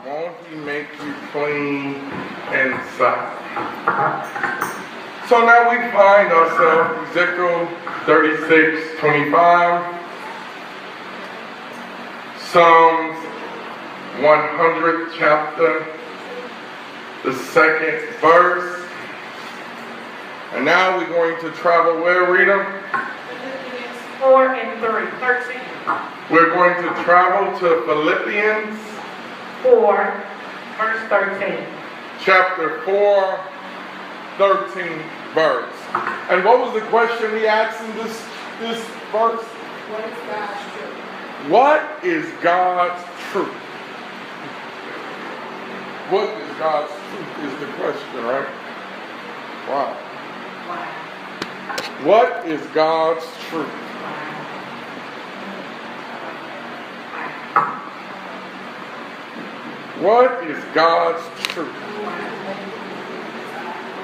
Won't he make you clean inside? So now we find ourselves, Ezekiel 36:25, Psalms 100 chapter, the 2nd verse. And now we're going to travel where, Rita? Philippians 4 and 13. We're going to travel to Philippians 4, verse 13. chapter 4, 13 verse. And what was the question he asked in this verse? What is God's truth? What is God's truth? What is God's truth is the question, right? Wow. What is God's truth? What is God's truth?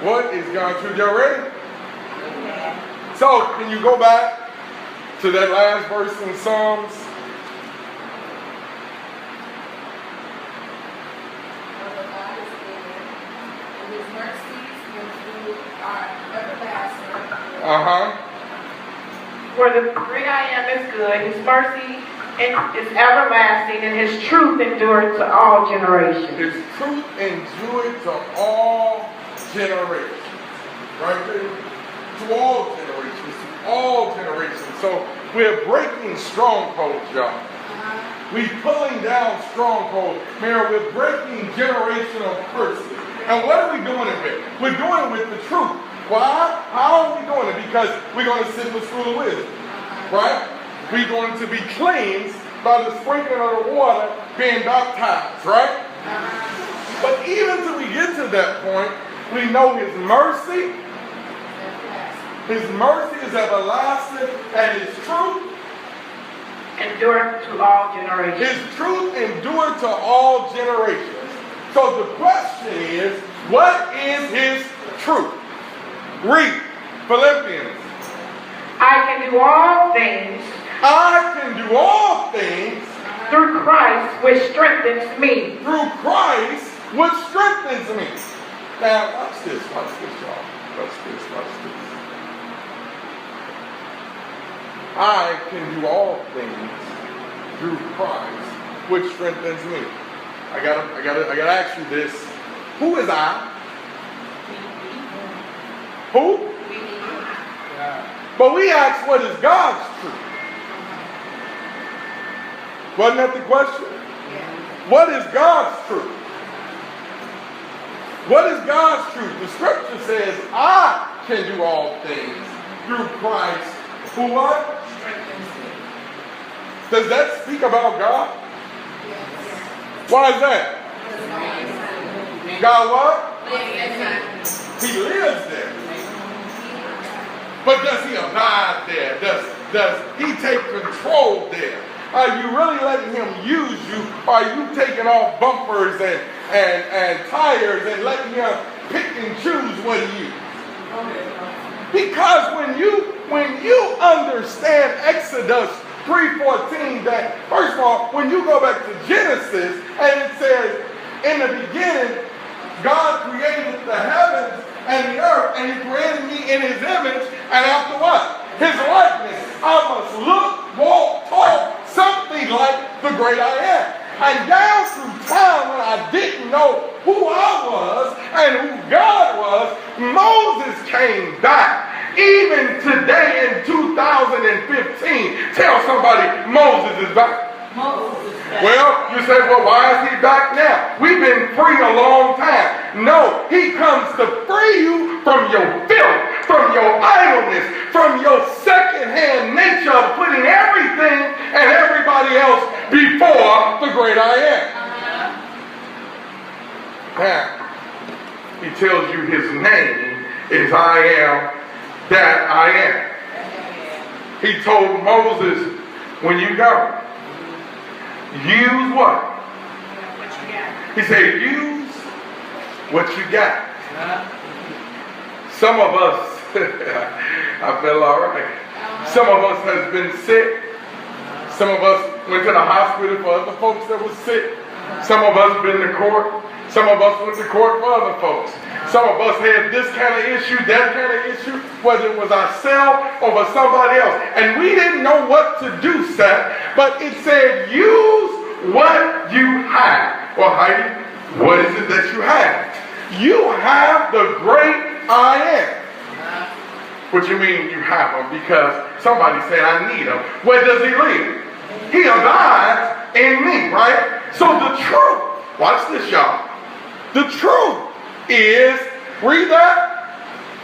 What is God's truth? Y'all ready? So, can you go back to that last verse in Psalms? For the great I am is good, his mercy is everlasting, and his truth endures to all generations. His truth endures to all generations. Right there? To all generations. To all generations. So we're breaking strongholds, y'all. We're pulling down strongholds. Man, we're breaking generational curses. And what are we doing it with? We're doing it with the truth. Why? How are we doing it? Because we're going to sit in the school of wisdom. Right? We're going to be cleansed by the sprinkling of the water, being baptized. Right? But even till we get to that point, we know his mercy. His mercy is everlasting, and his truth endure to all generations. His truth endure to all generations. So the question is, what is his truth? Read Philippians. I can do all things. I can do all things through Christ, which strengthens me. Through Christ, which strengthens me. Now, watch this, y'all. Watch this. I can do all things through Christ, which strengthens me. I gotta ask you this. Who is I? Who? But we ask, what is God's truth? Wasn't that the question? What is God's truth? What is God's truth? The scripture says, I can do all things through Christ. Who what? Does that speak about God? Why is that? God what? He lives there. But does he abide there? Does he take control there? Are you really letting him use you? Or are you taking off bumpers and tires and letting him pick and choose what he uses? Because when you understand Exodus 3:14, that first of all, when you go back to Genesis and it says, in the beginning, God created the heavens and the earth, and he created me in his image, and after what? His likeness. I must look, walk, talk, something like the great I am. And down through time when I didn't know who I was and who God was, Moses came back. Even today in 2015, tell somebody Moses is back. Well, you say, well, why is he back now? We've been free a long time. No, he comes to free you from your filth, from your idleness, from your second-hand nature of putting everything and everybody else before the great I am. Now, he tells you his name is I am that I am. He told Moses, when you go, use what? What you got. He said, use what you got. Some of us, I feel all right. Some of us has been sick. Some of us went to the hospital for other folks that were sick. Some of us been to court. Some of us went to court for other folks. Some of us had this kind of issue, that kind of issue, whether it was ourselves or for somebody else. And we didn't know what to do, Seth, but it said, use what you have. Well, Heidi, what is it that you have? You have the great I am. What you mean you have him? Because somebody said I need him. Where does he live? He abides in me, right? So the truth, watch this, y'all. The truth is, read that.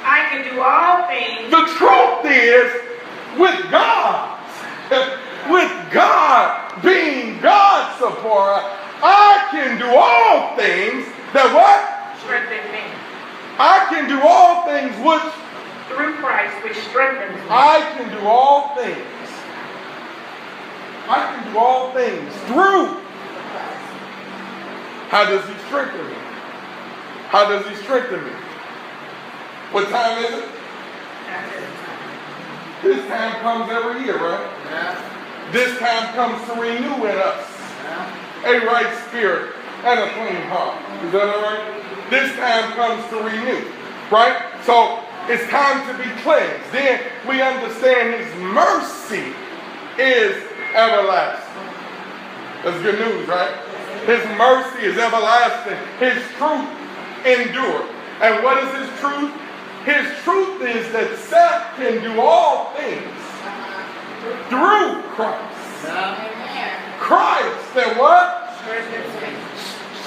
I can do all things. The truth is, with God, with God being God's supporter, I can do all things that what? Strengthen me. I can do all things which Through Christ, which strengthens me. I can do all things. I can do all things through. How does he strengthen me? How does he strengthen me? What time is it? This time comes every year, right? Yeah. This time comes to renew in us a right spirit and a clean heart. Is that all right? This time comes to renew, right? So it's time to be cleansed. Then we understand his mercy is everlasting. That's good news, right? His mercy is everlasting. His truth endures. And what is his truth? His truth is that Seth can do all things through Christ. Christ that what?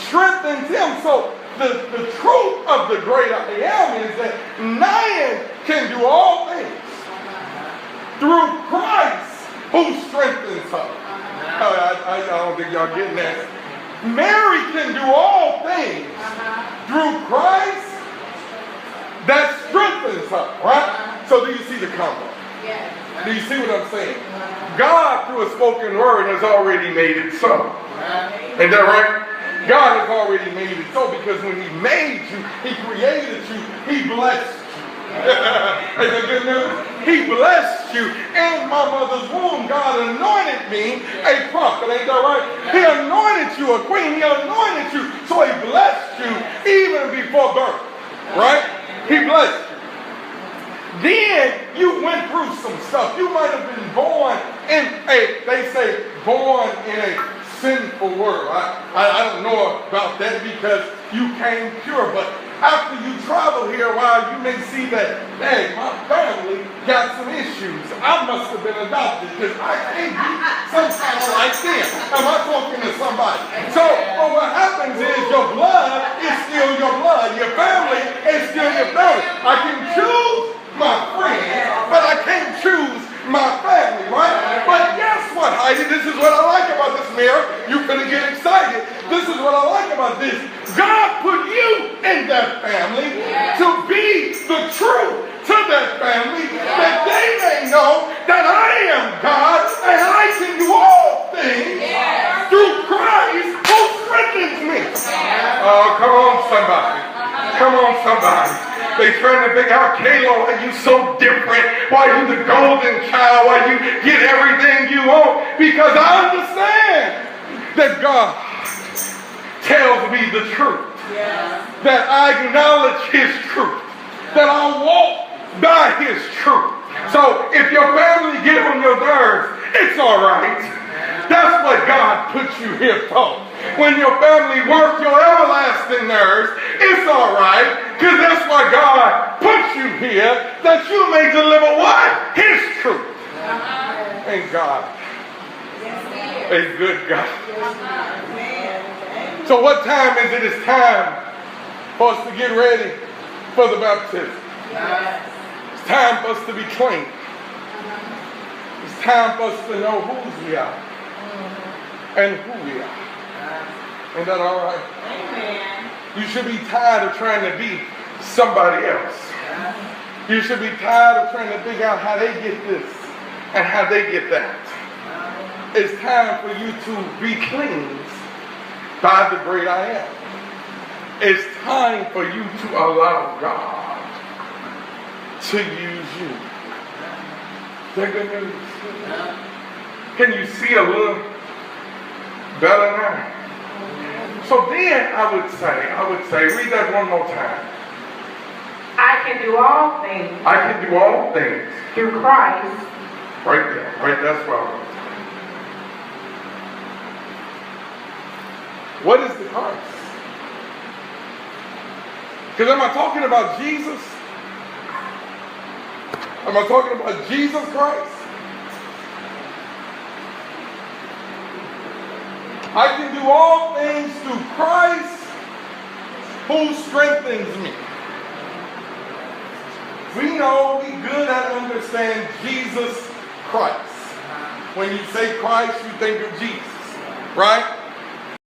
Strengthens him. So the truth of the great I am is that Nyan can do all things through Christ who strengthens her. I don't think y'all getting that. Mary can do all things through Christ that strengthens her, right? So do you see the combo? Do you see what I'm saying? God, through a spoken word, has already made it so. Ain't that right? God has already made it so because when he made you, he created you, he blessed you. Ain't that good news? He blessed you. In my mother's womb, God anointed me a prophet. Ain't that right? He anointed you a queen. He anointed you. So he blessed you even before birth. Right? He blessed you. Then you went through some stuff. You might have been born in they say born in a sinful world. I don't know about that because you came pure, but after you travel here a while, you may see that, hey, my family got some issues. I must have been adopted because I can't be some kind of like them. Am I talking to somebody? So, but what happens is your blood is still your blood. Your family is still your family. I can choose my friends, but I can't choose my family, right? But guess what, Heidi? This is what I like about this, Mary. You're going to get excited. This is what I like about this. God put you in that family to be the truth to that family, that they may know that I am God and I can do all things through Christ who strengthens me. Oh, come on, somebody. Come on, somebody. They trying to figure out, Kalo, why you so different? Why you the golden child? Why you get everything you want? Because I understand that God tells me the truth. That I acknowledge his truth. That I walk by his truth. So if your family get on your nerves, it's all right. That's what God put you here for. When your family works your everlasting nerves, it's all right. Because that's why God put you here, that you may deliver what? His truth. Thank God. A good God. So what time is it? It's time for us to get ready for the baptism. It's time for us to be clean. It's time for us to know whose we are and who we are. Ain't that all right? Amen. You should be tired of trying to be somebody else. You should be tired of trying to figure out how they get this and how they get that. It's time for you to be cleansed by the great I am. It's time for you to allow God to use you. Is that good news? Can you see a little better now? So then I would say, read that one more time. I can do all things I can do all things. through Christ. Right there. Right, that's well. What is the Christ? Because am I talking about Jesus? Am I talking about Jesus Christ? I can do all things through Christ who strengthens me. We know we good at understand Jesus Christ. When you say Christ, you think of Jesus, right?